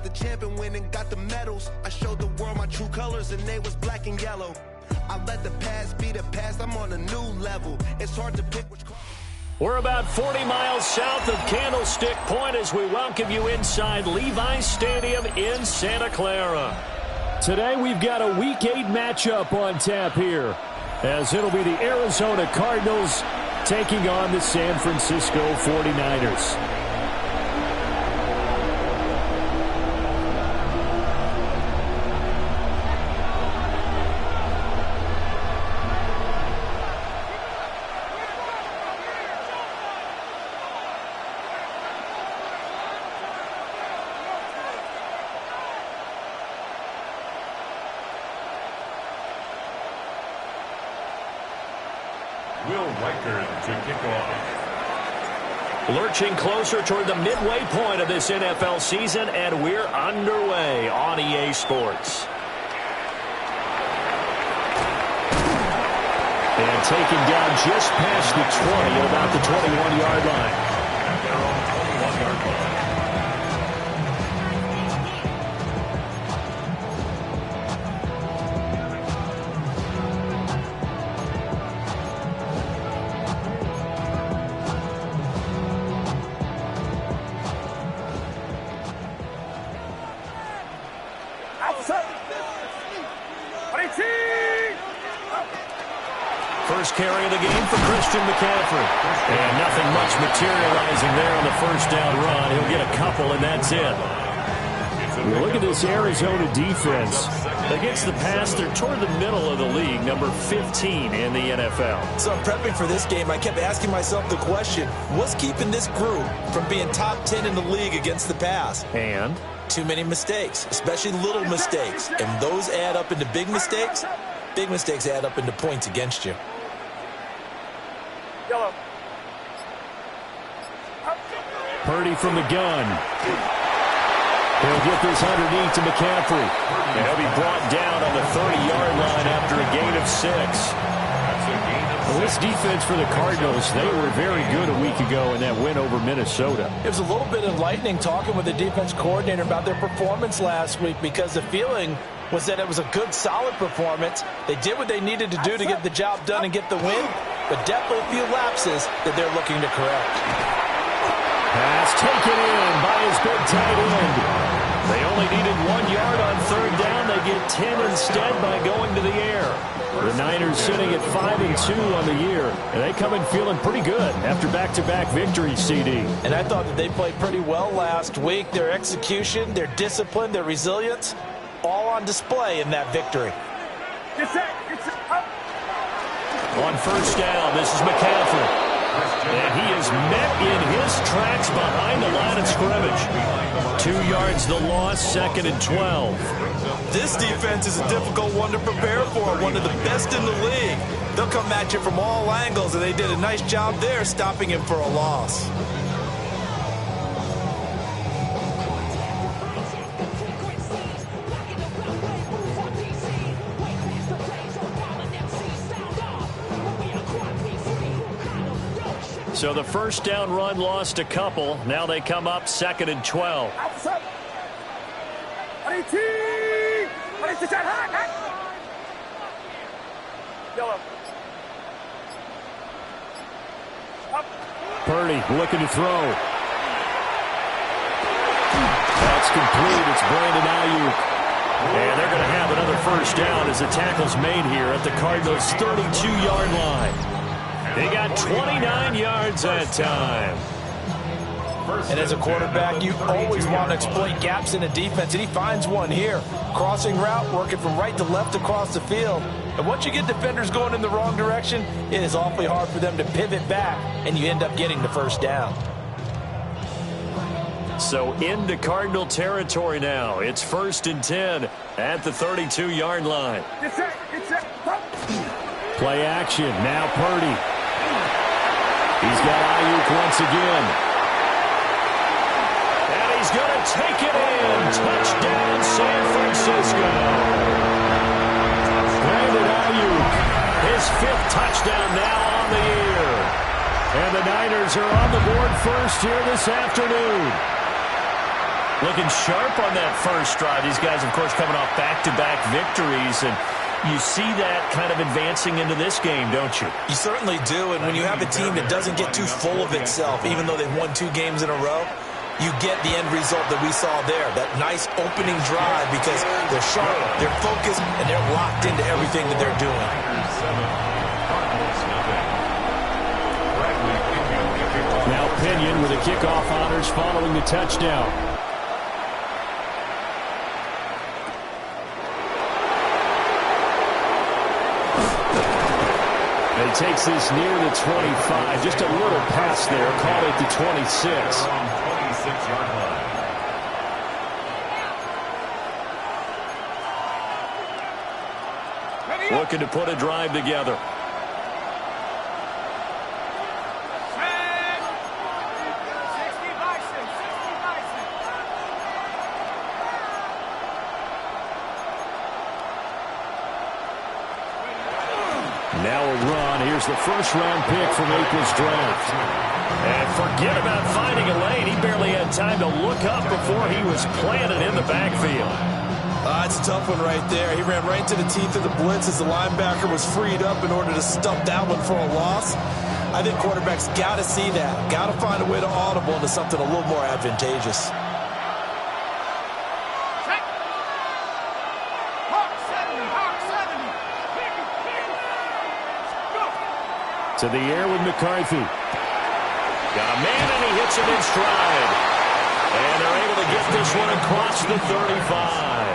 the champ and went and got the medals. I showed the world my true colors and they was black and yellow. I let the past be the past, I'm on a new level. It's hard to pick which... We're about 40 miles south of Candlestick Point as we welcome you inside Levi's Stadium in Santa Clara. Today we've got a Week 8 matchup on tap here, as it'll be the Arizona Cardinals taking on the San Francisco 49ers. Lurching closer toward the midway point of this NFL season, and we're underway on EA Sports. And taken down just past the 20 at about the 21-yard line. At their own 21-yard line. First carry of the game for Christian McCaffrey. And nothing much materializing there on the first down run. He'll get a couple, and that's it. Look at this Arizona defense. Against the pass, they're toward the middle of the league, number 15 in the NFL. So I'm prepping for this game. I kept asking myself the question, what's keeping this group from being top 10 in the league against the pass? And? Too many mistakes, especially little mistakes. And those add up into big mistakes. Big mistakes add up into points against you. Yellow. Purdy from the gun. He'll get this underneath to McCaffrey. And he'll be brought down on the 30-yard line after a gain of 6. Well, this defense for the Cardinals, they were very good a week ago in that win over Minnesota. It was a little bit enlightening talking with the defense coordinator about their performance last week, because the feeling was that it was a good, solid performance. They did what they needed to do to get the job done and get the win, but definitely a few lapses that they're looking to correct. Pass taken in by his big tight end. They only needed 1 yard on third down. They get 10 instead by going to the air. The Niners sitting at 5-2 on the year, and they come in feeling pretty good after back-to-back victories, CD. And I thought that they played pretty well last week. Their execution, their discipline, their resilience, all on display in that victory. On first down, this is McCaffrey. And he is met in his tracks behind the line of scrimmage. 2 yards the loss, 2nd and 12. This defense is a difficult one to prepare for, one of the best in the league. They'll come at you from all angles, and they did a nice job there stopping him for a loss. So the first down run lost a couple. Now they come up 2nd and 12. Purdy looking to throw. That's complete. It's Brandon Ayuk. And they're going to have another first down as the tackle's made here at the Cardinals' 32-yard line. They got 29 yards that time. And as a quarterback, you always want to exploit gaps in a defense, and he finds one here. Crossing route, working from right to left across the field. And once you get defenders going in the wrong direction, it is awfully hard for them to pivot back, and you end up getting the first down. So into Cardinal territory now. It's 1st and 10 at the 32-yard line. Play action. Now Purdy. He's got Ayuk once again. And he's going to take it in. Touchdown, San Francisco. Brandon Ayuk, his 5th touchdown now on the year. And the Niners are on the board first here this afternoon. Looking sharp on that first drive. These guys, of course, coming off back-to-back victories, and you see that kind of advancing into this game, don't you? You certainly do, and when you have a team that doesn't get too full of itself, even though they've won 2 games in a row, you get the end result that we saw there, that nice opening drive, because they're sharp, they're focused, and they're locked into everything that they're doing. Now Pinion with the kickoff honors following the touchdown. And he takes this near the 25. Just a little pass there. Call it the 26. Looking to put a drive together. Now a run. Here's the first-round pick from April's draft. And forget about finding a lane. He barely had time to look up before he was planted in the backfield. It's a tough one right there. He ran right into the teeth of the blitz as the linebacker was freed up in order to stump that one for a loss. I think quarterbacks got to see that. Got to find a way to audible into something a little more advantageous. To the air with McCarthy. Got a man, and he hits him in stride. And they're able to get this one across the 35.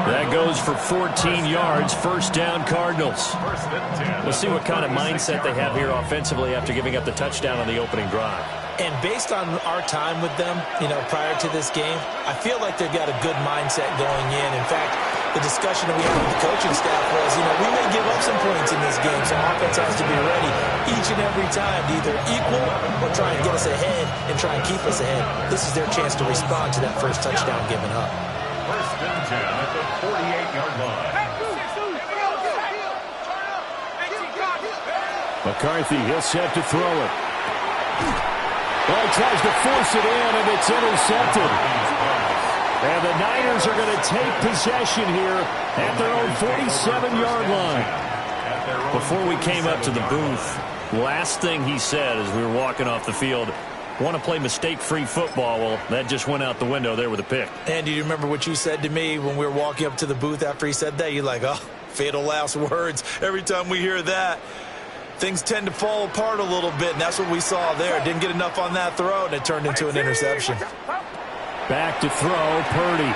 That goes for 14 yards. First down, Cardinals. We'll see what kind of mindset they have here offensively after giving up the touchdown on the opening drive. And based on our time with them, prior to this game, I feel like they've got a good mindset going in. In fact, the discussion that we had with the coaching staff was, we may give up some points in this game, so offense has to be ready each and every time to either equal or try and get us ahead and try and keep us ahead. This is their chance to respond to that first touchdown given up. First and 10 at the 48-yard line. McCarthy, he'll set to throw it. Well, he tries to force it in, and it's intercepted. And the Niners are going to take possession here at their own 47-yard line. Before we came up to the booth, last thing he said as we were walking off the field, want to play mistake-free football. Well, that just went out the window there with a pick. And do you remember what you said to me when we were walking up to the booth after he said that? You're like, oh, fatal last words. Every time we hear that, things tend to fall apart a little bit, and that's what we saw there. Didn't get enough on that throw, and it turned into an interception. Back to throw, Purdy.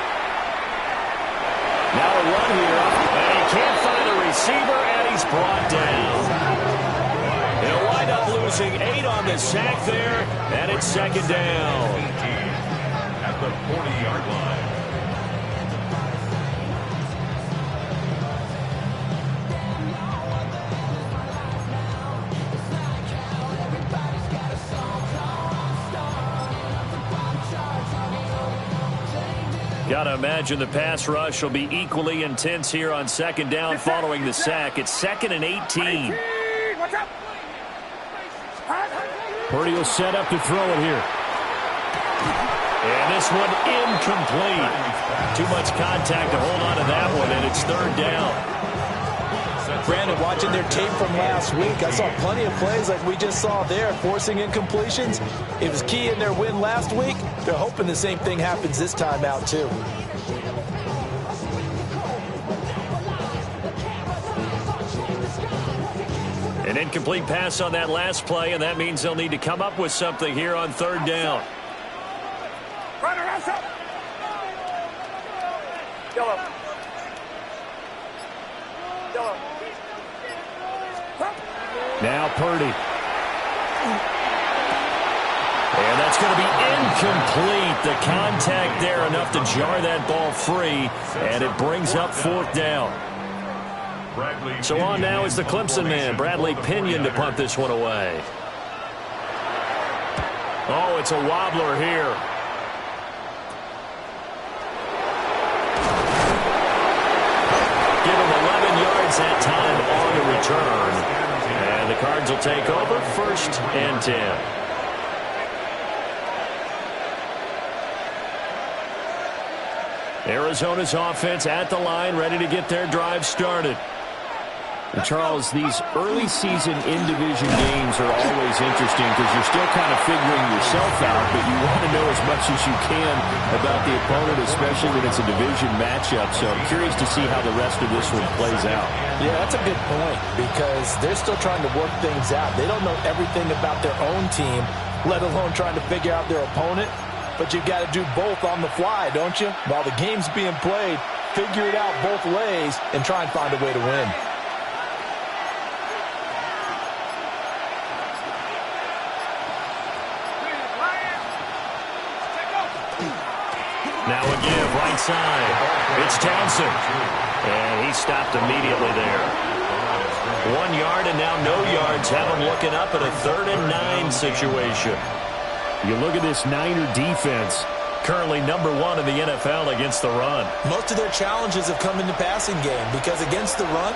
Now a run here, and he can't find a receiver, and he's brought down. He'll wind up losing 8 on the sack there, and it's second down. At the 40-yard line. Got to imagine the pass rush will be equally intense here on second down following the sack. It's 2nd and 18. Purdy will set up to throw it here. And this one incomplete. Too much contact to hold on to that one, and it's 3rd down. Brandon, watching their tape from last week, I saw plenty of plays like we just saw there, forcing incompletions. It was key in their win last week. They're hoping the same thing happens this time out, too. An incomplete pass on that last play, and that means they'll need to come up with something here on 3rd down. Now Purdy. And that's going to be incomplete. The contact there enough to jar that ball free, and it brings up 4th down. So on now is the Clemson man, Bradley Pinion, to punt this one away. Oh, it's a wobbler here. Give him 11 yards that time on the return. And the Cards will take over 1st and 10. Arizona's offense at the line, ready to get their drive started. And Charles, these early season in-division games are always interesting because you're still kind of figuring yourself out, but you want to know as much as you can about the opponent, especially when it's a division matchup. So I'm curious to see how the rest of this one plays out. Yeah, that's a good point because they're still trying to work things out. They don't know everything about their own team, let alone trying to figure out their opponent. But you've got to do both on the fly, don't you? While the game's being played, figure it out both ways and try and find a way to win. Now a give, right side. It's Townsend. And he stopped immediately there. 1 yard and now no yards. Have him looking up at a 3rd and 9 situation. You look at this Niner defense, currently number 1 in the NFL against the run. Most of their challenges have come in the passing game because against the run,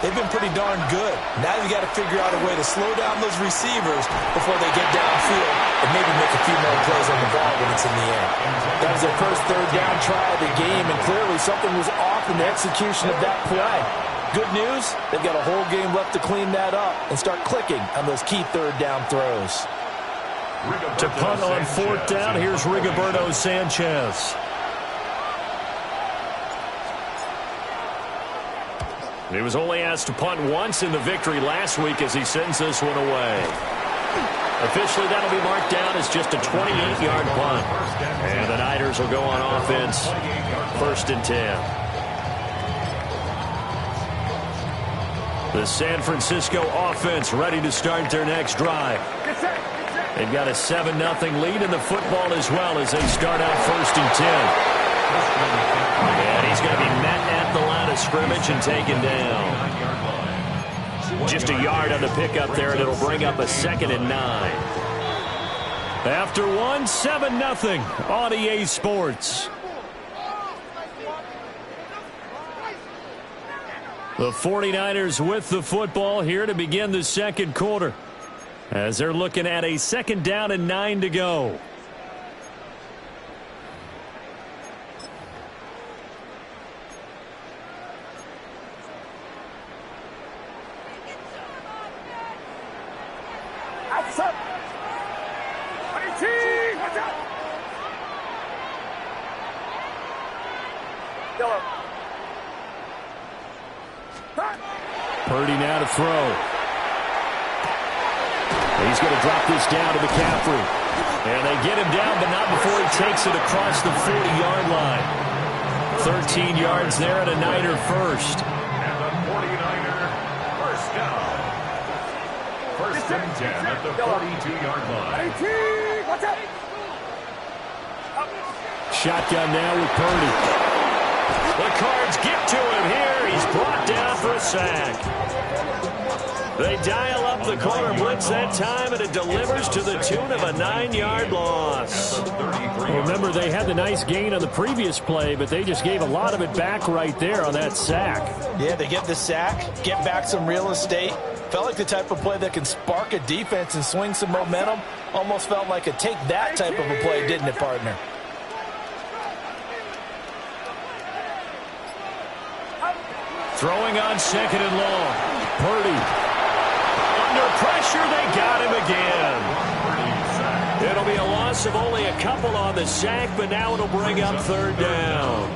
they've been pretty darn good. Now you got to figure out a way to slow down those receivers before they get downfield and maybe make a few more plays on the ball when it's in the air. That was their first 3rd down try of the game, and clearly something was off in the execution of that play. Good news, they've got a whole game left to clean that up and start clicking on those key 3rd down throws. To punt on 4th down, here's Rigoberto Sanchez. He was only asked to punt once in the victory last week as he sends this one away. Officially, that'll be marked down as just a 28-yard punt. And the Niners will go on offense, 1st and 10. The San Francisco offense ready to start their next drive. They've got a 7-0 lead in the football as well as they start out 1st and 10. And he's going to be met at the line of scrimmage and taken down. Just a yard on the pickup there, and it'll bring up a 2nd and 9. After 1, 7-0 on EA Sports. The 49ers with the football here to begin the 2nd quarter, as they're looking at a 2nd down and 9 to go. Purdy now to throw. He's going to drop this down to McCaffrey. And they get him down, but not before he takes it across the 40-yard line. 13 yards there and a Niner first. And the 49er first down. 1st and 10 at the 42-yard line. Shotgun now with Purdy. The Cards get to him here. He's brought down for a sack. They dial up the corner blitz that time, and it delivers to the tune of a 9-yard loss. Remember, they had the nice gain on the previous play, but they just gave a lot of it back right there on that sack. Yeah, they get the sack, get back some real estate. Felt like the type of play that can spark a defense and swing some momentum. Almost felt like a take that type of a play, didn't it, partner? Throwing on 2nd and long. Purdy. Under pressure, they got him again. It'll be a loss of only a couple on the sack, but now it'll bring up 3rd down.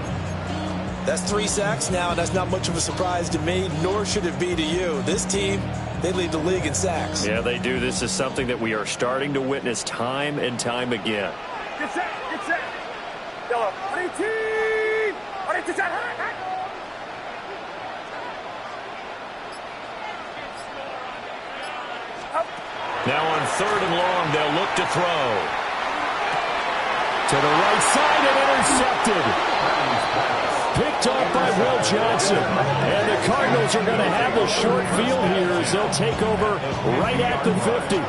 That's 3 sacks now, and that's not much of a surprise to me, nor should it be to you. This team, they lead the league in sacks. Yeah, they do. This is something that we are starting to witness time and time again. Good sack, good sack. Now on 3rd and long, they'll look to throw. To the right side and intercepted. Picked off by Will Johnson. And the Cardinals are going to have the short field here as they'll take over right at the 50.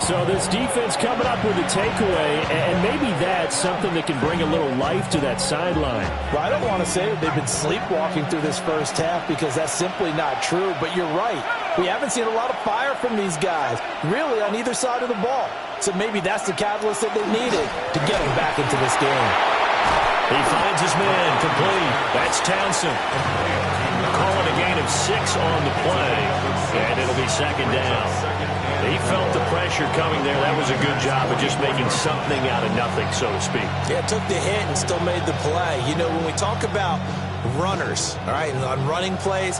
So this defense coming up with a takeaway, and maybe that's something that can bring a little life to that sideline. Well, I don't want to say that they've been sleepwalking through this first half because that's simply not true, but you're right. We haven't seen a lot of fire from these guys, really on either side of the ball. So maybe that's the catalyst that they needed to get them back into this game. He finds his man, complete. That's Townsend. Calling a gain of 6 on the play, and it'll be second down. He felt the pressure coming there. That was a good job of just making something out of nothing, so to speak. Yeah, took the hit and still made the play. You know, when we talk about runners, all right, on running plays,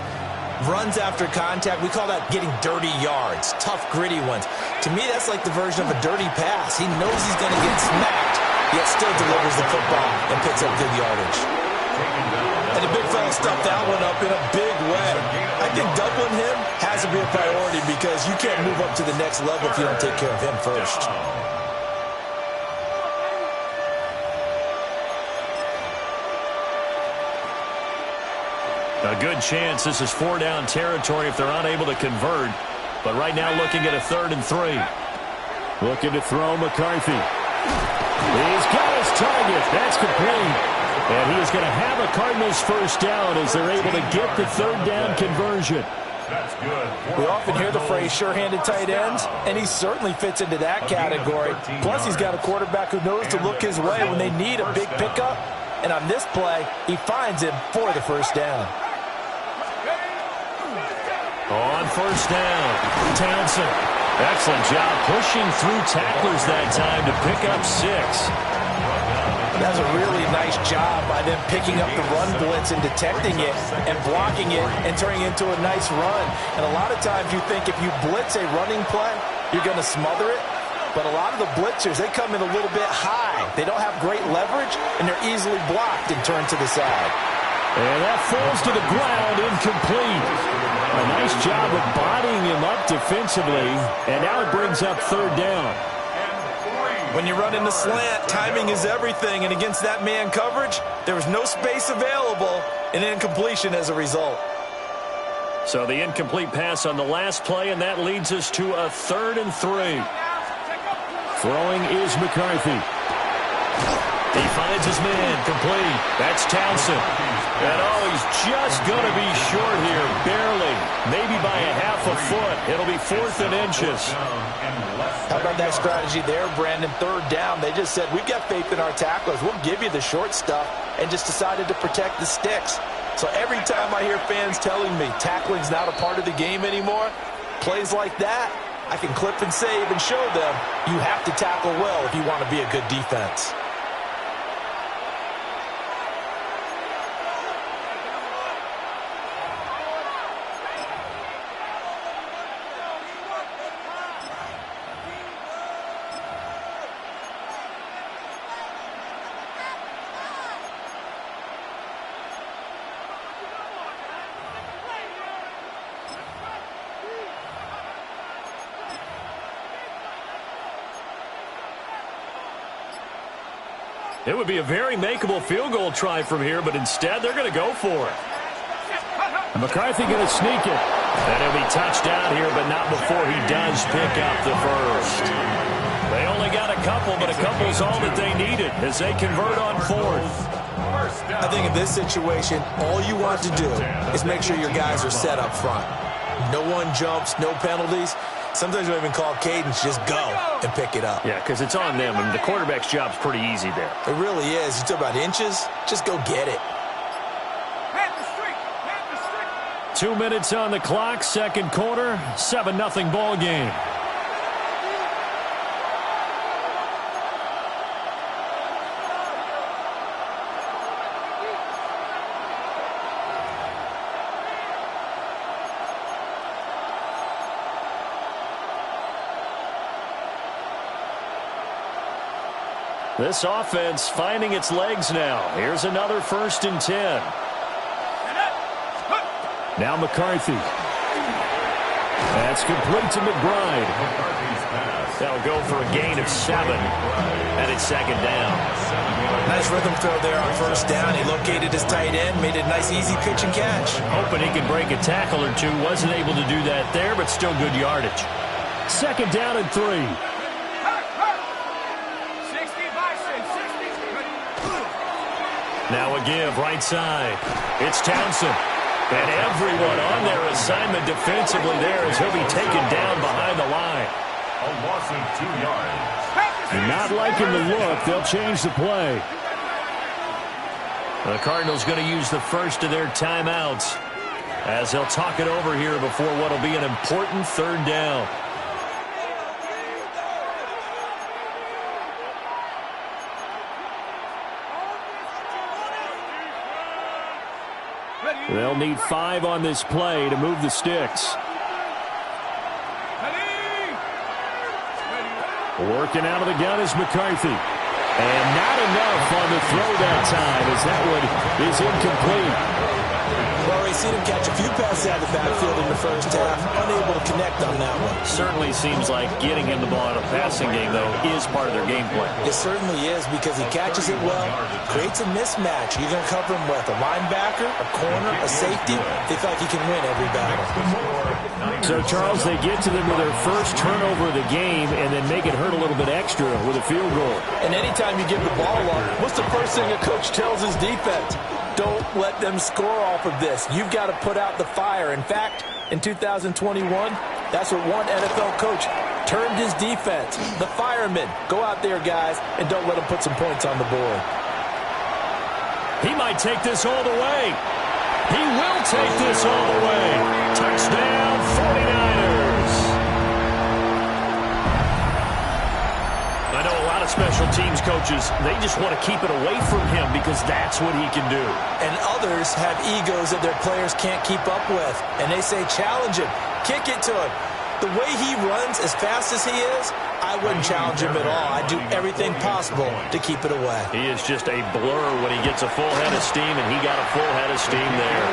runs after contact, we call that getting dirty yards, tough, gritty ones. To me, that's like the version of a dirty pass. He knows he's going to get smacked, yet still delivers the football and picks up good yardage. And the big fella stuffed that one up in a big way. I think doubling him has to be a priority because you can't move up to the next level if you don't take care of him first. A good chance this is 4-down territory if they're unable to convert. But right now looking at a 3rd and 3. Looking to throw McCarthy. He's got his target. That's complete. And he is going to have a Cardinals first down as they're able to get the 3rd down conversion. That's good. We often hear the phrase sure-handed tight ends, and he certainly fits into that category. Plus, he's got a quarterback who knows to look his way when they need a big pickup. And on this play, he finds him for the first down. On first down, Townsend. Excellent job pushing through tacklers that time to pick up 6. That's a really nice job by them picking up the run blitz and detecting it and blocking it and turning it into a nice run. And a lot of times you think if you blitz a running play, you're going to smother it. But a lot of the blitzers, they come in a little bit high. They don't have great leverage, and they're easily blocked and turned to the side. And that falls to the ground, incomplete. A nice job of bodying him up defensively, and now it brings up 3rd down. When you run in the slant, timing is everything, and against that man coverage, there was no space available, and incompletion as a result. So the incomplete pass on the last play, and that leads us to a 3rd and 3. Throwing is McCarthy. He finds his man, complete. That's Townsend. And he's just going to be short here, barely. Maybe by a half a foot. It'll be 4th and inches. How about that strategy there, Brandon? 3rd down. They just said, we've got faith in our tacklers. We'll give you the short stuff, and just decided to protect the sticks. So every time I hear fans telling me tackling's not a part of the game anymore, plays like that, I can clip and save and show them you have to tackle well if you want to be a good defense. It would be a very makeable field goal try from here, but instead they're going to go for it. McCarthy going to sneak it. And he'll be touched out here, but not before he does pick up the first. They only got a couple, but a couple's all that they needed as they convert on 4th. I think in this situation, all you want to do is make sure your guys are set up front. No one jumps, no penalties. Sometimes we even call cadence, just go and pick it up. Yeah, because it's on them, and the quarterback's job's pretty easy there. It really is. You talk about inches, just go get it. 2 minutes on the clock, 2nd quarter, 7-0 ball game. This offense finding its legs now. Here's another 1st and 10. Now McCarthy. That's complete to McBride. That'll go for a gain of 7. And it's 2nd down. Nice rhythm throw there on 1st down. He located his tight end, made a nice easy pitch and catch. Hoping he could break a tackle or two. Wasn't able to do that there, but still good yardage. 2nd down and 3. Now a give, right side. It's Townsend. And everyone on their assignment defensively there as he'll be taken down behind the line. A loss of 2 yards. Not liking the look. They'll change the play. The Cardinals going to use the first of their timeouts as they'll talk it over here before what will be an important third down. They'll need 5 on this play to move the sticks. Working out of the gun is McCarthy. And not enough on the throw that time as that one is incomplete. Well, we've seen him catch a few passes out of the backfield in the first half, unable to connect on that one. Certainly seems like getting him the ball in a passing game, though, is part of their game plan. It certainly is because he catches it well, creates a mismatch. You're going to cover him with a linebacker, a corner, a safety. They feel like he can win every battle. So, Charles, they get to them with their first turnover of the game and then make it hurt a little bit extra with a field goal. And anytime you give the ball up, what's the first thing a coach tells his defense? Don't let them score off of this. You've got to put out the fire. In fact, in 2021, that's what one NFL coach termed his defense. The firemen. Go out there, guys, and don't let them put some points on the board. He might take this all the way. He will take this all the way. Touchdown, 49ers. I know a lot of special teams coaches, they just want to keep it away from him because that's what he can do. And others have egos that their players can't keep up with. And they say, challenge him. Kick it to him. The way he runs as fast as he is, I wouldn't challenge him at all. I'd do everything possible to keep it away. He is just a blur when he gets a full head of steam, and he got a full head of steam there.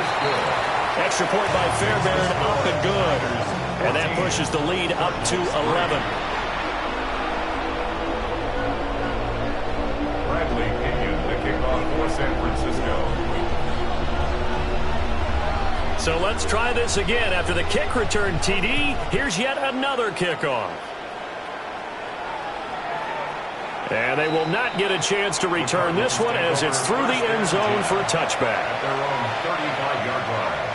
Extra point by Fairbairn, up and good. And that pushes the lead up to 11. Bradley Pinion, the kickoff for San Francisco. So let's try this again. After the kick return TD, here's yet another kickoff. And they will not get a chance to return this one as it's through the end zone for a touchback. At their own 35-yard line.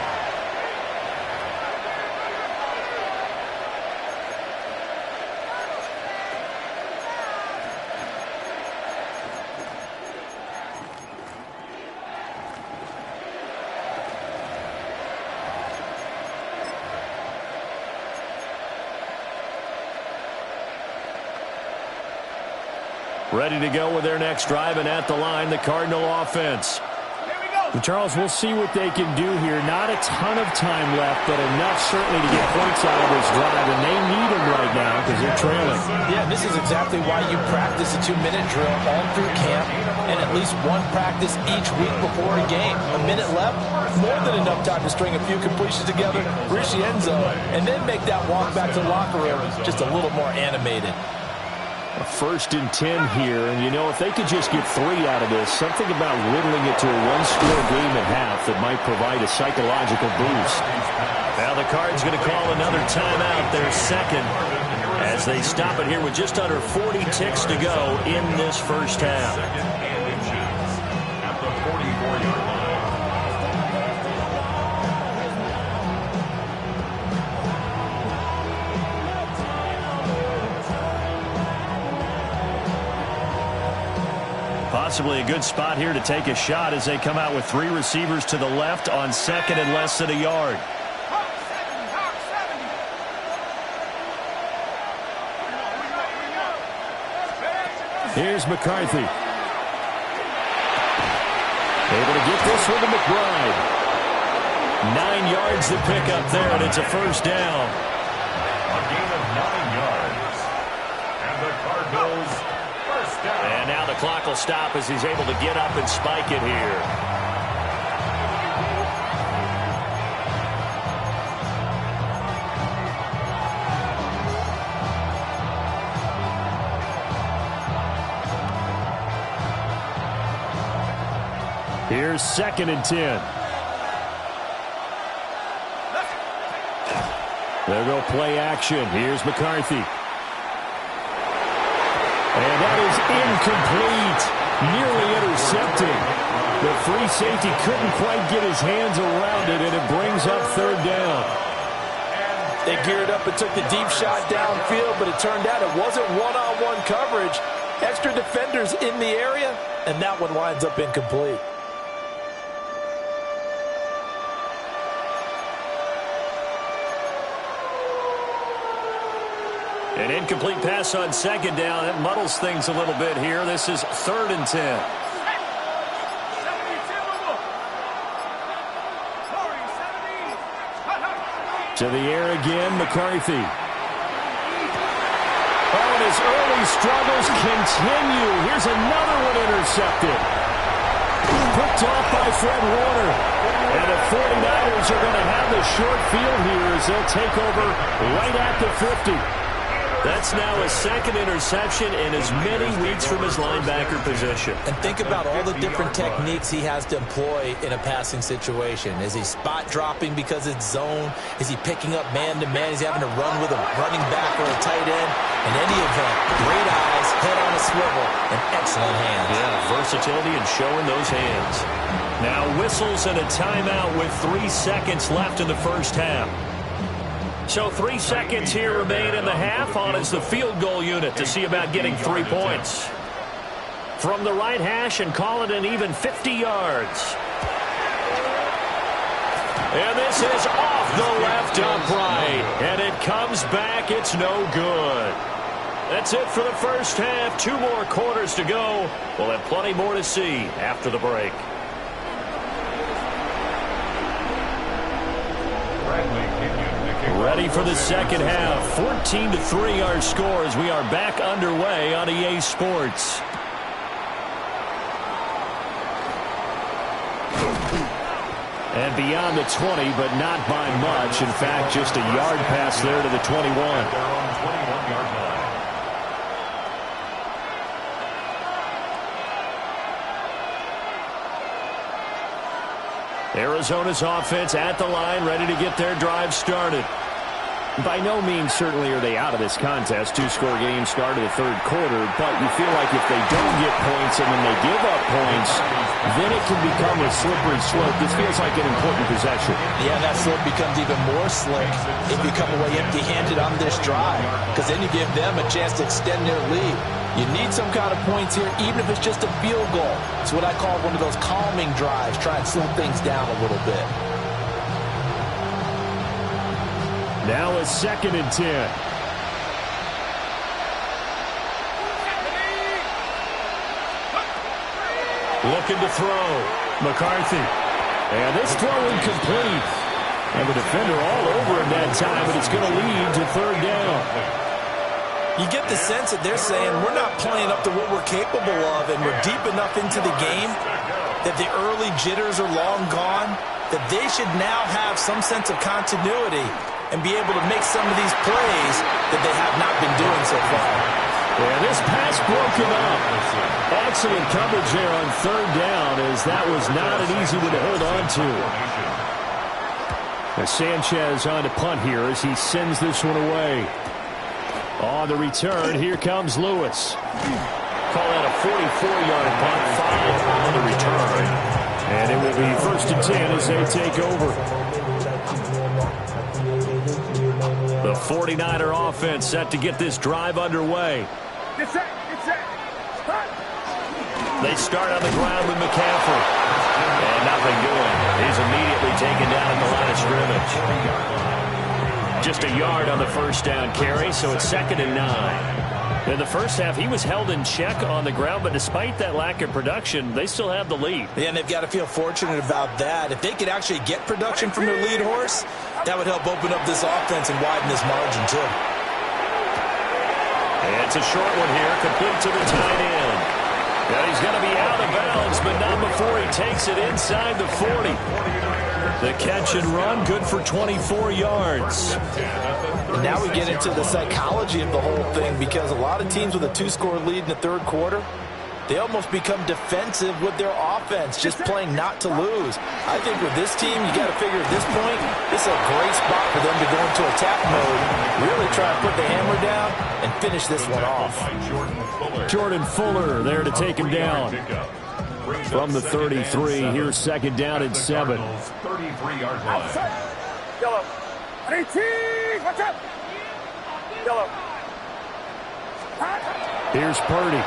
Ready to go with their next drive, and at the line, the Cardinal offense. Charles, we'll see what they can do here. Not a ton of time left, but enough certainly to get points out of this drive, and they need them right now because they're trailing. Yeah, this is exactly why you practice a 2-minute drill all through camp and at least one practice each week before a game. A minute left, more than enough time to string a few completions together, reach the end zone, and then make that walk back to the locker room just a little more animated. A 1st and 10 here, and you know, if they could just get 3 out of this, something about whittling it to a one-score game at half that might provide a psychological boost. Now the Cards going to call another timeout, their second, as they stop it here with just under 40 ticks to go in this first half. At the 44-yard line. Possibly a good spot here to take a shot as they come out with 3 receivers to the left on 2nd and less than a yard. Here's McCarthy. Able to get this one to McBride. 9 yards to pick up there, and it's a first down. A gain of 9 yards. And the Cardinals first down. And now the clock will stop as he's able to get up and spike it here. Here's 2nd and 10. They'll go play action. Here's McCarthy. And that is incomplete. Nearly intercepted. The free safety couldn't quite get his hands around it, and it brings up 3rd down. They geared up and took the deep shot downfield, but it turned out it wasn't one-on-one coverage. Extra defenders in the area, and that one winds up incomplete. An incomplete pass on second down. That muddles things a little bit here. This is 3rd and 10. To the air again, McCarthy. Oh, and his early struggles continue. Here's another one intercepted. Picked off by Fred Warner. And the 49ers are going to have the short field here as they'll take over right at the 50. That's now his 2nd interception in as many weeks from his linebacker position. And think about all the different techniques he has to employ in a passing situation. Is he spot dropping because it's zone? Is he picking up man-to-man? Is he having to run with a running back or a tight end? In any event, great eyes, head on a swivel, and excellent hands. Yeah, versatility and showing those hands. Now whistles and a timeout with 3 seconds left in the first half. So 3 seconds here remain in the half. On is the field goal unit to see about getting 3 points. From the right hash and call it an even 50 yards. And this is off the left upright. And it comes back. It's no good. That's it for the first half. 2 more quarters to go. We'll have plenty more to see after the break. Ready for the second half. 14-3 our score as we are back underway on EA Sports. And beyond the 20, but not by much. In fact, just a yard pass there to the 21. Arizona's offense at the line, ready to get their drive started. By no means certainly are they out of this contest. 2-score game start of the 3rd quarter, but you feel like if they don't get points and then they give up points, then it can become a slippery slope. This feels like an important possession. Yeah, that slope becomes even more slick if you come away empty-handed on this drive, because then you give them a chance to extend their lead. You need some kind of points here, even if it's just a field goal. It's what I call one of those calming drives. Try and slow things down a little bit. Now a 2nd and 10. Looking to throw. McCarthy. And this throw incomplete. And the defender all over him that time, but it's going to lead to 3rd down. You get the sense that they're saying we're not playing up to what we're capable of, and we're deep enough into the game that the early jitters are long gone, that they should now have some sense of continuity and be able to make some of these plays that they have not been doing so far. Yeah, this pass broken up. Excellent coverage there on 3rd down, as that was not an easy one to hold on to. As Sanchez on to punt here as he sends this one away. On the return, here comes Lewis. Call that a 44-yard punt, 5 on the return. And it will be 1st and 10 as they take over. The 49er offense set to get this drive underway. They start on the ground with McCaffrey. And nothing doing. He's immediately taken down at the line of scrimmage. Just a yard on the first down carry, so it's 2nd and 9. In the first half, he was held in check on the ground, but despite that lack of production, they still have the lead. Yeah, and they've got to feel fortunate about that. If they could actually get production from their lead horse, that would help open up this offense and widen this margin, too. And it's a short one here, complete to the tight end. Now he's going to be out of bounds, but not before he takes it inside the 40. The catch and run, good for 24 yards. And now we get into the psychology of the whole thing, because a lot of teams with a 2-score lead in the 3rd quarter, they almost become defensive with their offense, just playing not to lose. I think with this team, you got to figure at this point, this is a great spot for them to go into attack mode, really try to put the hammer down and finish this one off. Jordan Fuller there to take him down. From the 33, here's 2nd down and 7. 33-yard line. Yellow. 18, watch out. Yellow. Here's Purdy.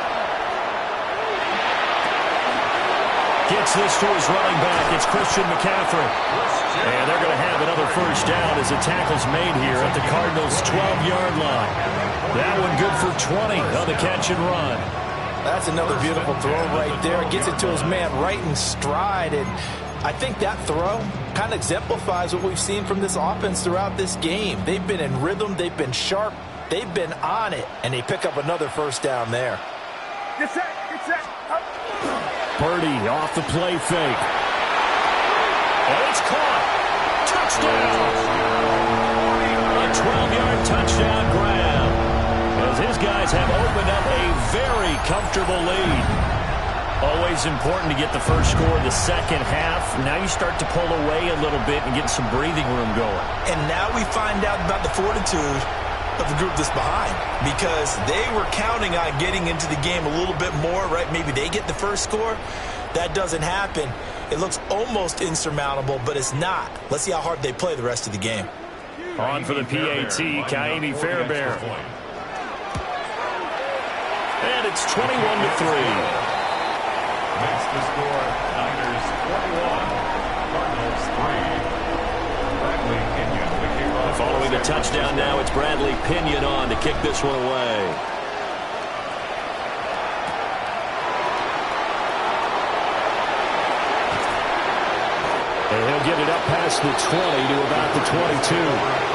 Gets this to his running back. It's Christian McCaffrey. And they're going to have another first down as a tackle's made here at the Cardinals' 12-yard line. That one good for 20 on the catch and run. That's another beautiful throw right there. Gets it to his man right in stride. And I think that throw kind of exemplifies what we've seen from this offense throughout this game. They've been in rhythm. They've been sharp. They've been on it. And they pick up another first down there. Get set. Get set. Up. Purdy off the play fake. And it's caught. Touchdown. A 12-yard touchdown grab. As his guys have opened up a very comfortable lead. Always important to get the first score in the second half. Now you start to pull away a little bit and get some breathing room going. And now we find out about the fortitude of the group that's behind, because they were counting on getting into the game a little bit more, right? Maybe they get the first score. That doesn't happen. It looks almost insurmountable, but it's not. Let's see how hard they play the rest of the game. On for the PAT, Kaimi Fairbairn. And it's 21-3. Makes the score Niners 21, Cardinals 3. Bradley Pinion, the kickoff. Following the touchdown now, it's Bradley Pinion on to kick this one away. And he'll get it up past the 20 to about the 22.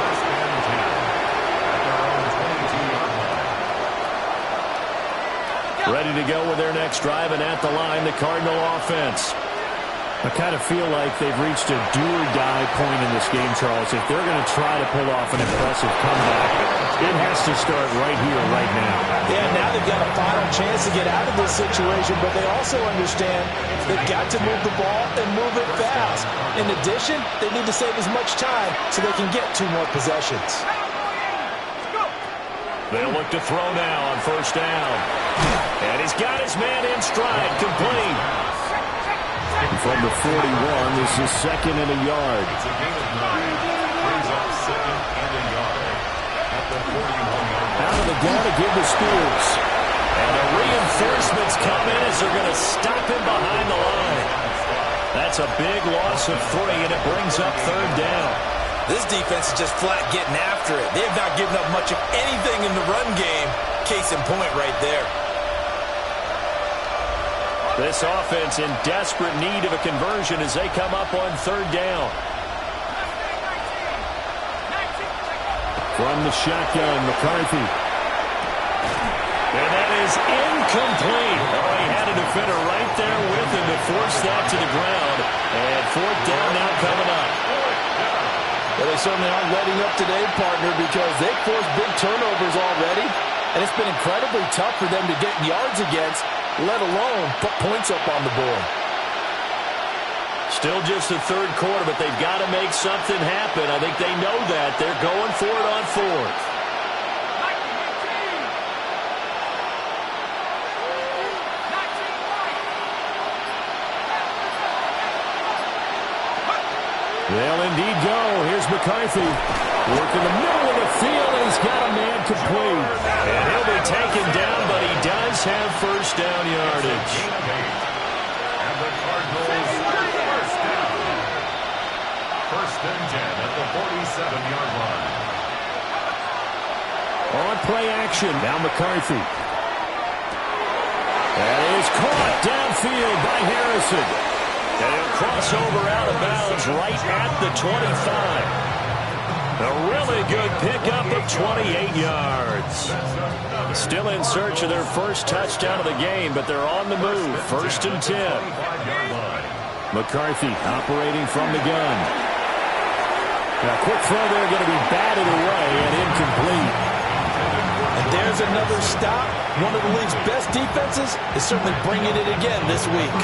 Ready to go with their next drive, and at the line, the Cardinal offense. I kind of feel like they've reached a do-or-die point in this game, Charles. If they're going to try to pull off an impressive comeback, it has to start right here, right now. Yeah, now they've got a final chance to get out of this situation, but they also understand they've got to move the ball and move it fast. In addition, they need to save as much time so they can get 2 more possessions. They'll look to throw now on first down. And he's got his man in stride, complete. From the 41, this is second and a yard. It's a gain of 9. Brings up second and a yard at the 41-yard line. Out of the gun to give the Steelers. And the reinforcements come in as they're going to stop him behind the line. That's a big loss of 3, and it brings up third down. This defense is just flat getting after it. They have not given up much of anything in the run game. Case in point right there. This offense in desperate need of a conversion as they come up on third down. From the shotgun, McCarthy. And that is incomplete. Oh, he had a defender right there with him to force that to the ground. And fourth down now coming up. Well, they certainly aren't letting up today, partner, because they've forced big turnovers already, and it's been incredibly tough for them to get yards against, let alone put points up on the board. Still just the third quarter, but they've got to make something happen. I think they know that. They're going for it on fourth. They'll indeed go. Here's McCarthy. Work in the middle of the field, and he's got a man complete. And he'll be taken down, but he does have first down yardage. And the Cardinals first down. First and 10 at the 47-yard line. On play action, now McCarthy. That is caught downfield by Harrison. And he'll cross over out of bounds right at the 25. A really good pickup of 28 yards. Still in search of their first touchdown of the game, but they're on the move. First and 10. McCarthy operating from the gun. Now, quick throw there, going to be batted away and incomplete. And there's another stop. One of the league's best defenses is certainly bringing it again this week.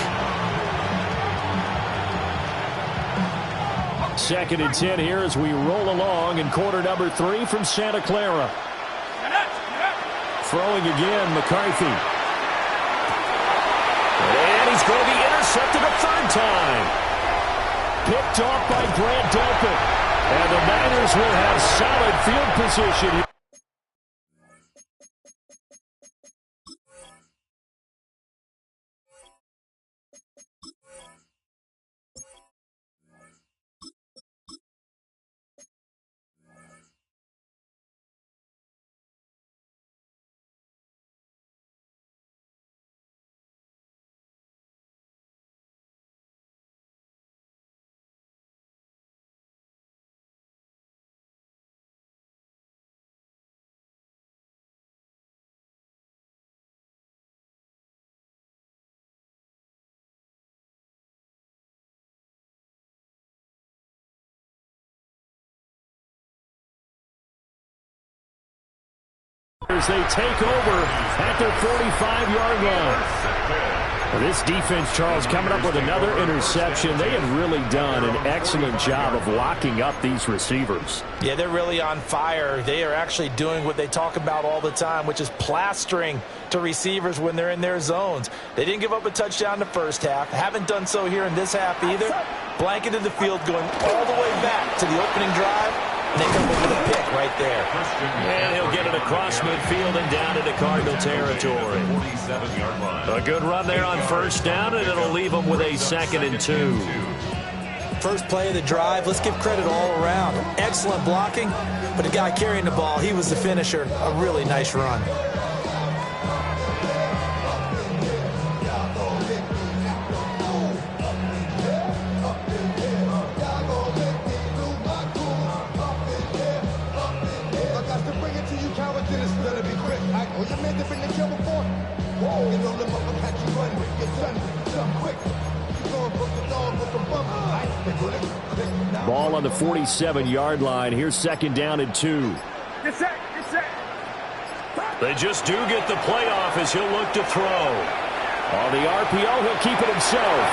Second and 10 here as we roll along in quarter number 3 from Santa Clara. Throwing again, McCarthy. And he's going to be intercepted a third time. Picked off by Grant Delpit. And the Niners will have solid field position. as they take over at their 45-yard line. This defense, Charles, coming up with another interception. They have really done an excellent job of locking up these receivers. Yeah, they're really on fire. They are actually doing what they talk about all the time, which is plastering to receivers when they're in their zones. They didn't give up a touchdown in the first half. Haven't done so here in this half either. Blanketed the field going all the way back to the opening drive. And they come up with a pick right there. And he'll get it across midfield and down into Cardinal territory. A good run there on first down, and it'll leave them with a 2nd and 2. First play of the drive, let's give credit all around. Excellent blocking, but the guy carrying the ball, he was the finisher. A really nice run. Ball on the 47-yard line. Here's 2nd down and 2. Get set. They just do get the playoff as he'll look to throw. On the RPO, he'll keep it himself.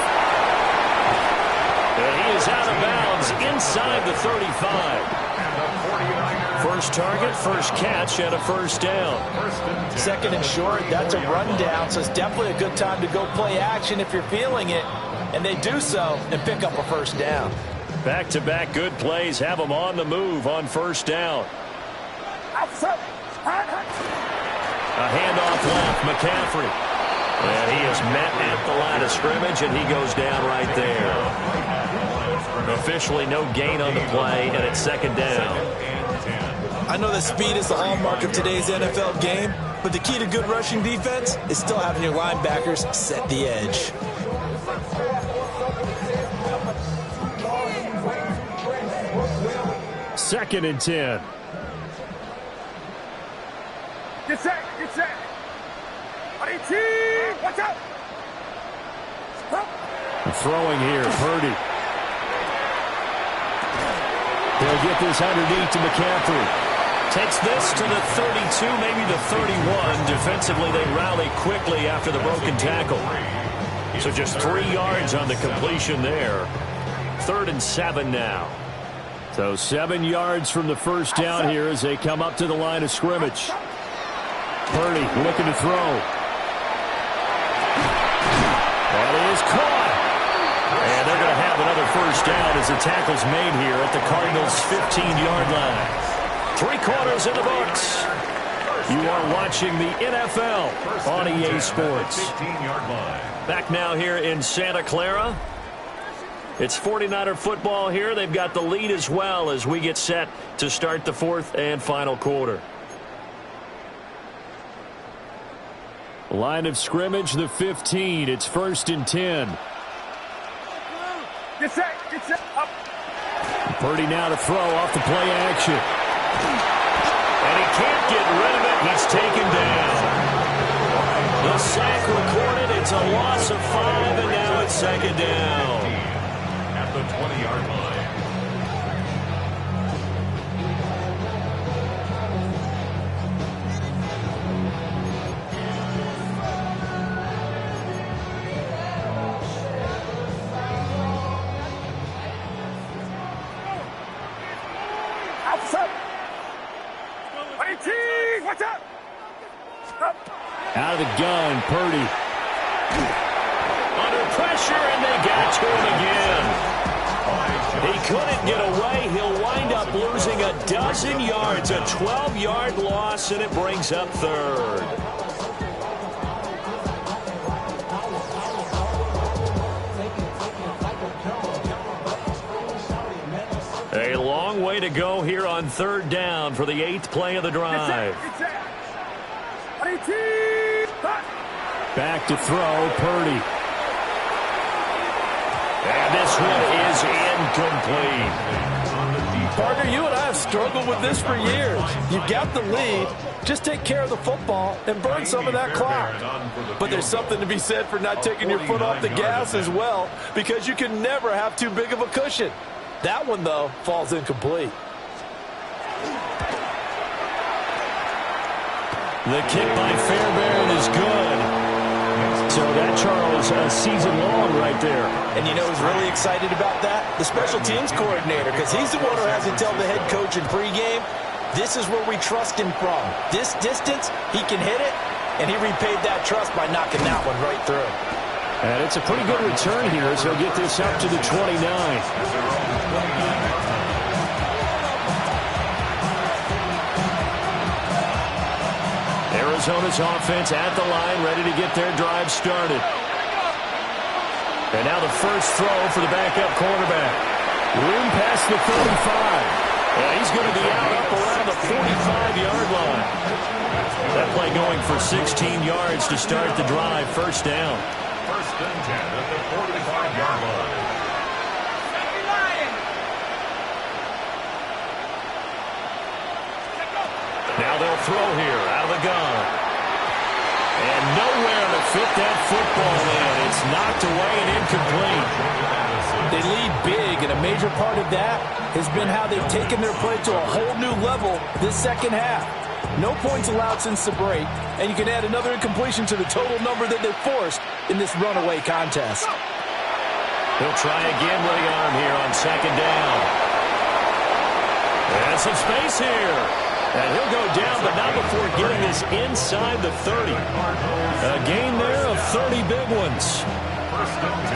And he is out of bounds inside the 35. First target, first catch, and a first down. 2nd and short, that's a rundown, so it's definitely a good time to go play action if you're feeling it. And they do so and pick up a first down. Back-to-back good plays have them on the move on first down. A handoff left, McCaffrey. And he is met at the line of scrimmage, and he goes down right there. Officially no gain on the play, and it's 2nd down. I know that speed is the hallmark of today's NFL game, but the key to good rushing defense is still having your linebackers set the edge. Second and 10. Get set. Watch out. Throwing here, Purdy. He'll get this underneath to McCaffrey. Takes this to the 32, maybe the 31. Defensively, they rally quickly after the broken tackle. So just 3 yards on the completion there. 3rd and 7 now. So 7 yards from the first down here as they come up to the line of scrimmage. Purdy looking to throw. That is caught. And they're going to have another first down as the tackle's made here at the Cardinals' 15-yard line. 3 quarters in the books. You are watching the NFL on EA Sports. Back now here in Santa Clara. It's 49er football here. They've got the lead as well as we get set to start the 4th and final quarter. Line of scrimmage, the 15. It's 1st and 10. Get set. Up. Purdy now to throw off the play action. And he can't get rid of it. He's taken down. The sack recorded. It's a loss of 5, and now it's 2nd down. At the 20-yard line. Out of the gun, Purdy. Under pressure, and they got to him again. He couldn't get away. He'll wind up losing a dozen yards, a 12-yard loss, and it brings up 3rd. A long way to go here on 3rd down for the 8th play of the drive. Back to throw, Purdy. And this one is incomplete. Partner, you and I have struggled with this for years. You've got the lead. Just take care of the football and burn some of that clock. But there's something to be said for not taking your foot off the gas as well, because you can never have too big of a cushion. That one, though, falls incomplete. The kick by Fairbairn is good. So that, Charles, a season long right there. And you know who's really excited about that? The special teams coordinator, because he's the one who has to tell the head coach in pregame, this is where we trust him from. This distance, he can hit it, and he repaid that trust by knocking that one right through. And it's a pretty good return here, so get this up to the 29. Arizona's offense at the line, ready to get their drive started. And now the first throw for the backup quarterback. Room past the 35. And he's going to be out up around the 45-yard line. That play going for 16 yards to start the drive. First down. First and 10 at the 45-yard line. Now they'll throw here out of the gun. And nowhere to fit that football in. It's knocked away and incomplete. They lead big, and a major part of that has been how they've taken their play to a whole new level this second half. No points allowed since the break, and you can add another incompletion to the total number that they forced in this runaway contest. He'll try again with the arm here on second down. And some space here. And he'll go down, but not before getting this inside the 30. A gain there of 30 big ones.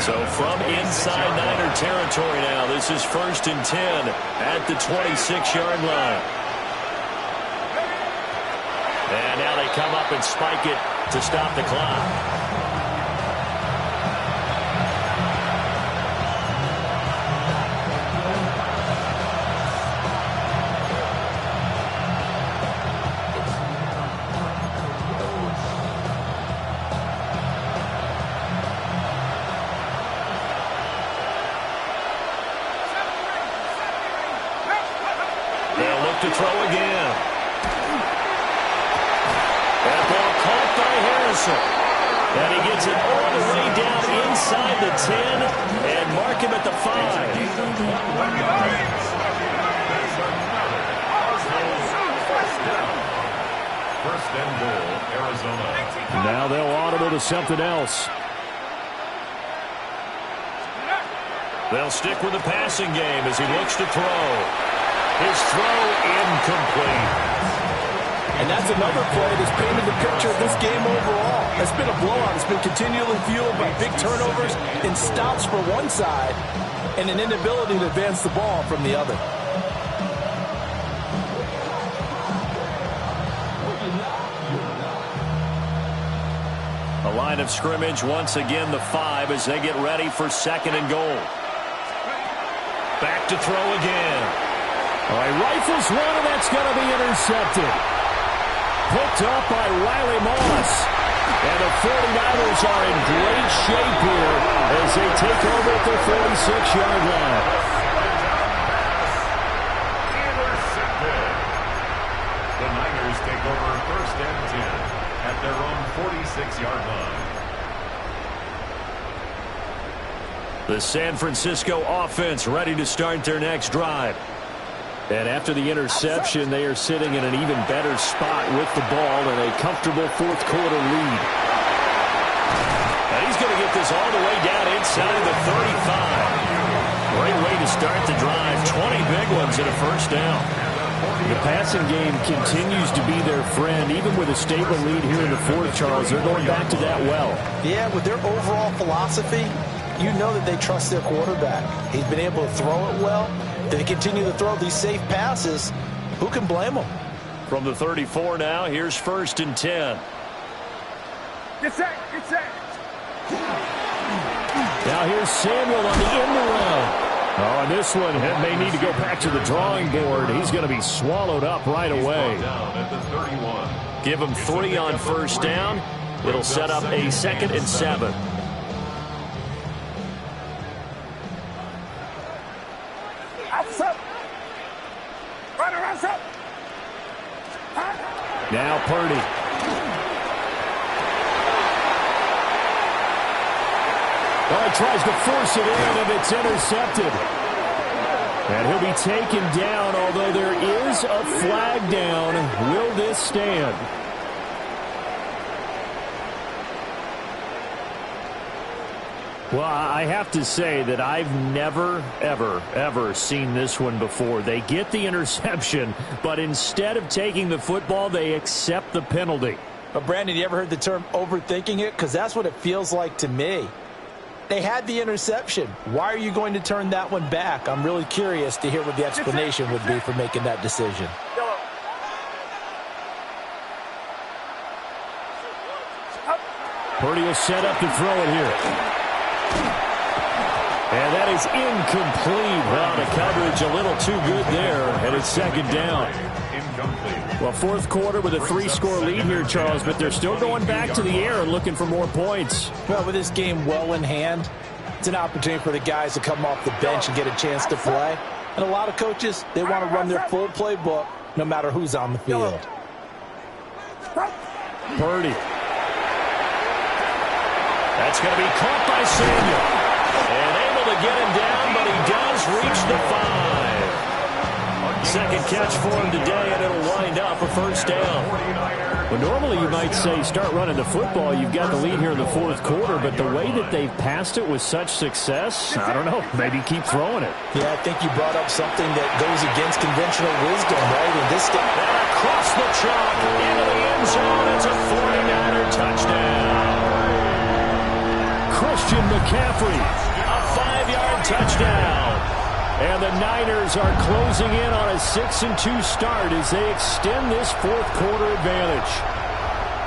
So from inside Niner territory now, this is first and 10 at the 26-yard line. And now they come up and spike it to stop the clock. To throw again. That ball caught by Harrison. And he gets it all the way down inside the 10 and mark him at the 5. First and goal, Arizona. Now they'll audible to something else. They'll stick with the passing game as he looks to throw. His throw incomplete. And that's another play that's painted the picture of this game overall. It's been a blowout. It's been continually fueled by big turnovers and stops for one side and an inability to advance the ball from the other. A line of scrimmage once again the 5 as they get ready for second and goal. Back to throw again. All right, rifles one, and that's going to be intercepted. Picked up by Riley Moss. And the 49ers are in great shape here as they take over at the 46-yard line. Intercepted. The Niners take over first and 10 at their own 46-yard line. The San Francisco offense ready to start their next drive. And after the interception, they are sitting in an even better spot with the ball and a comfortable fourth-quarter lead. And he's going to get this all the way down inside of the 35. Great way to start the drive. 20 big ones and a first down. The passing game continues to be their friend. Even with a stable lead here in the fourth, Charles, they're going back to that well. Yeah, with their overall philosophy, you know that they trust their quarterback. He's been able to throw it well. They continue to throw these safe passes. Who can blame them? From the 34 now, here's first and 10. Get set, get set. Now here's Samuel on the end around. Oh, and this one may need to go back to the drawing board. He's going to be swallowed up right away. Down at the 31. Give him 3 on first down. It'll set up a second and 7. Now Purdy. Oh, he tries to force it in, and it's intercepted. And he'll be taken down, although there is a flag down. Will this stand? Well, I have to say that I've never, ever seen this one before. They get the interception, but instead of taking the football, they accept the penalty. But, Brandon, you ever heard the term overthinking it? Because that's what it feels like to me. They had the interception. Why are you going to turn that one back? I'm really curious to hear what the explanation would be for making that decision. Purdy will set up to throw it here. And that is incomplete. Well, the coverage a little too good there, and it's second down. Well, fourth quarter with a 3-score lead here, Charles, but they're still going back to the air and looking for more points. Well, with this game well in hand, it's an opportunity for the guys to come off the bench and get a chance to play. And a lot of coaches, they want to run their full playbook no matter who's on the field. Purdy. That's going to be caught by Samuel. And able to get him down, but he does reach the 5. Second catch for him today, and it'll wind up a first down. Well, normally you might say start running the football. You've got the lead here in the fourth quarter, but the way that they've passed it with such success, I don't know, maybe keep throwing it. Yeah, I think you brought up something that goes against conventional wisdom, right? In this game. And across the chalk into the end zone. It's a 49er touchdown. Christian McCaffrey, a 5-yard touchdown. And the Niners are closing in on a 6-2 start as they extend this fourth quarter advantage.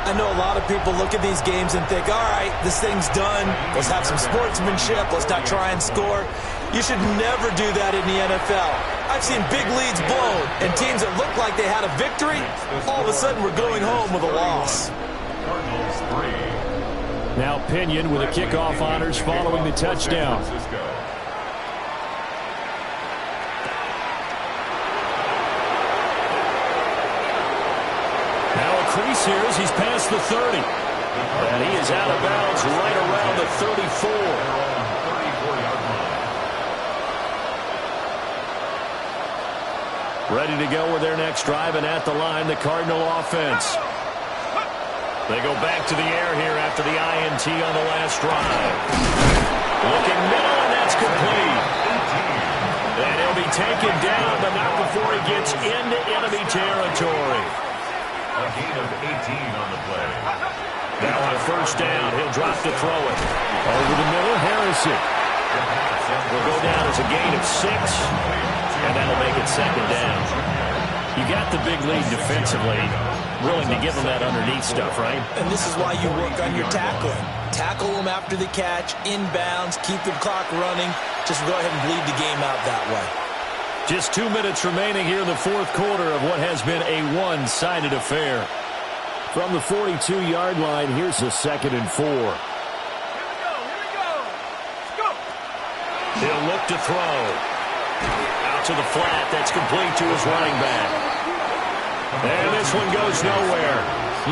I know a lot of people look at these games and think, all right, this thing's done. Let's have some sportsmanship. Let's not try and score. You should never do that in the NFL. I've seen big leads blown and teams that looked like they had a victory, all of a sudden we're going home with a loss. Now Pinion with the kickoff honors following the touchdown. Now a crease here as he's past the 30. And he is out of bounds right around the 34. Ready to go with their next drive, and at the line, the Cardinal offense. They go back to the air here after the INT on the last drive. Looking middle, and that's complete. And he'll be taken down, but not before he gets into enemy territory. A gain of 18 on the play. Now on first down, he'll drop to throw it. Over the middle, Harrison. Will go down as a gain of 6, and that'll make it second down. You got the big lead defensively, willing to give them that underneath stuff, right? And this is why you work on your tackling. Tackle them after the catch, inbounds, keep the clock running. Just go ahead and bleed the game out that way. Just 2 minutes remaining here in the fourth quarter of what has been a one-sided affair. From the 42-yard line, here's a 2nd and 4. Here we go. Let's go. He'll look to throw. Out to the flat. That's complete to his running back. And this one goes nowhere.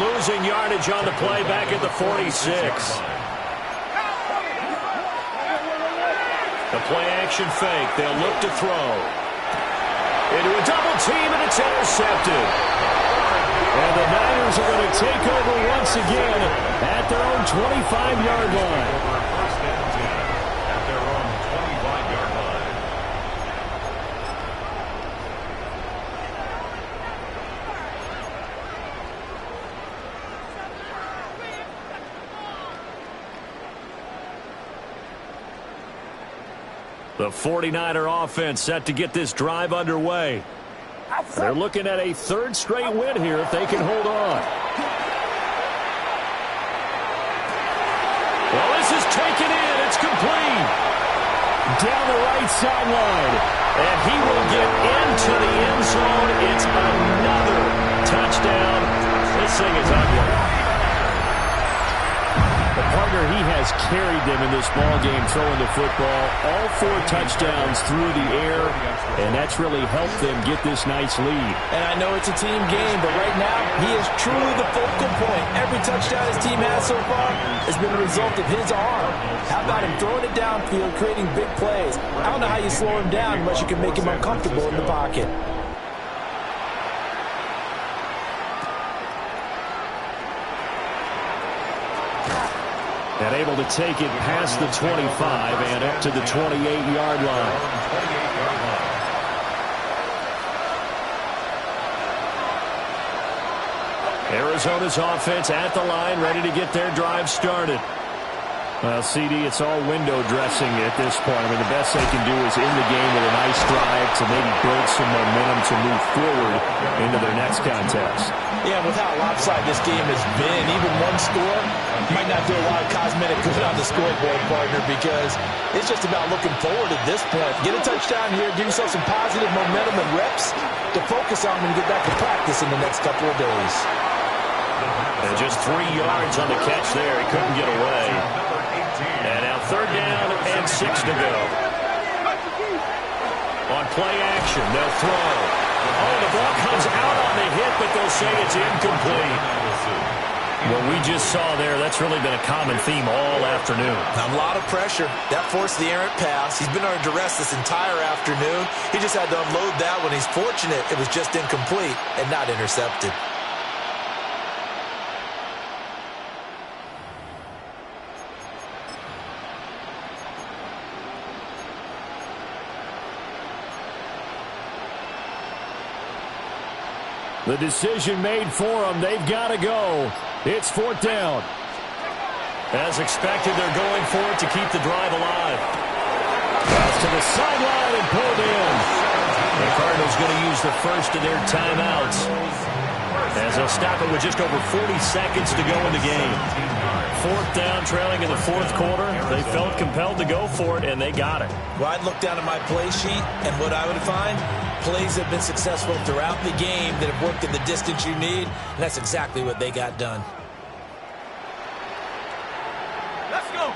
Losing yardage on the play back at the 46. The play action fake. They'll look to throw. Into a double team, and it's intercepted. And the Niners are going to take over once again at their own 25-yard line. First and 10 at their own 25-yard line. The 49er offense set to get this drive underway. They're looking at a 3rd straight win here if they can hold on. Well, this is taken in. It's complete. Down the right sideline. And he will get into the end zone. It's another touchdown. This thing is ugly. The partner, he has carried them in this ball game throwing the football. All 4 touchdowns through the air, and that's really helped them get this nice lead. And I know it's a team game, but right now, he is truly the focal point. Every touchdown his team has so far has been a result of his arm. How about him throwing it downfield, creating big plays? I don't know how you slow him down unless you can make him uncomfortable in the pocket. And able to take it past the 25 and up to the 28-yard line. Arizona's offense at the line, ready to get their drive started. Well, CD, it's all window dressing at this point. I mean, the best they can do is in the game with a nice drive to maybe build some momentum to move forward into their next contest. Yeah, with how lopsided this game has been, even one score might not do a lot of cosmetic good on the scoreboard, partner, because it's just about looking forward at this point. Get a touchdown here, give yourself some positive momentum and reps to focus on when you get back to practice in the next couple of days. And just 3 yards on the catch there. He couldn't get away. And now 3rd down and 6 to go. On play action, they'll throw. Oh, the ball comes out on the hit, but they'll say it's incomplete. What we just saw there, that's really been a common theme all afternoon. A lot of pressure. That forced the errant pass. He's been under duress this entire afternoon. He just had to unload that one. He's fortunate it was just incomplete and not intercepted. The decision made for them. They've got to go. It's 4th down. As expected, they're going for it to keep the drive alive. Pass to the sideline and pulled in. The Cardinals going to use the first of their timeouts, as they'll stop it with just over 40 seconds to go in the game. 4th down, trailing in the 4th quarter. They felt compelled to go for it, and they got it. Well, I'd look down at my play sheet, and what I would find, plays have been successful throughout the game that have worked in the distance you need, and that's exactly what they got done. Let's go.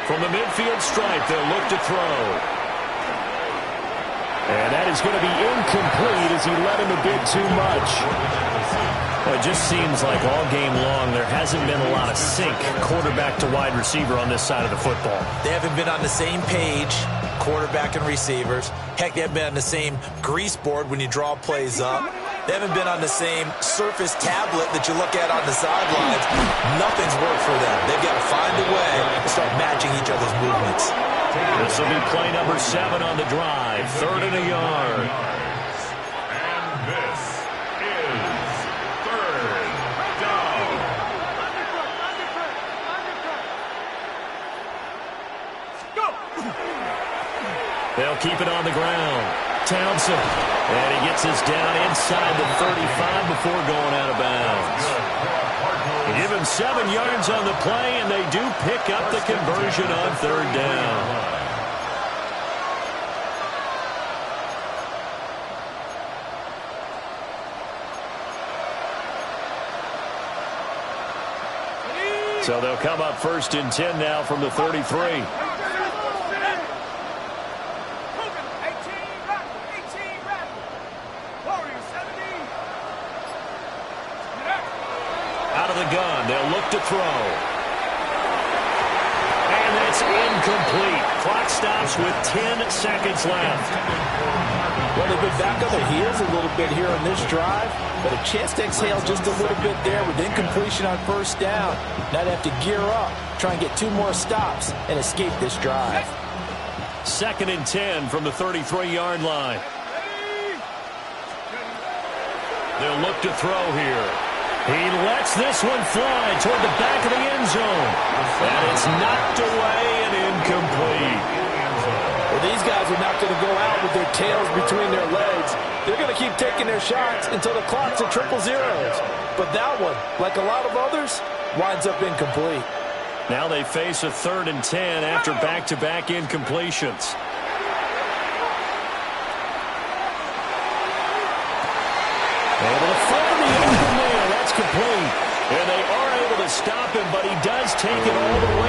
From the midfield stripe, they'll look to throw. And that is going to be incomplete as he led him a bit too much. Well, it just seems like all game long there hasn't been a lot of sync quarterback to wide receiver on this side of the football. They haven't been on the same page, quarterback and receivers. Heck, they haven't been on the same grease board when you draw plays up. They haven't been on the same surface tablet that you look at on the sidelines. Nothing's worked for them. They've got to find a way to start matching each other's movements. This will be play number 7 on the drive. 3rd and a yard. And this is 3rd down. Go. They'll keep it on the ground. Townsend. And he gets us down inside the 35 before going out of bounds. Give him 7 yards on the play, and they do pick up the conversion on 3rd down. So they'll come up 1st and 10 now from the 33. Out of the gun, they'll look to throw. And that's incomplete. Clock stops with 10 seconds left. Well, they've been back on their heels a little bit here on this drive, but a chance to exhale just a little bit there with incompletion on 1st down. Now they have to gear up, try and get 2 more stops, and escape this drive. 2nd and 10 from the 33-yard line. They'll look to throw here. He lets this one fly toward the back of the end zone. And it's knocked away and incomplete. Well, these guys are not going to go out with their tails between their legs. They're going to keep taking their shots until the clock's at 000. But that one, like a lot of others, winds up incomplete. Now they face a 3rd and 10 after back-to-back incompletions. Able to find the open man. That's complete. And they are able to stop him, but he does take it all the way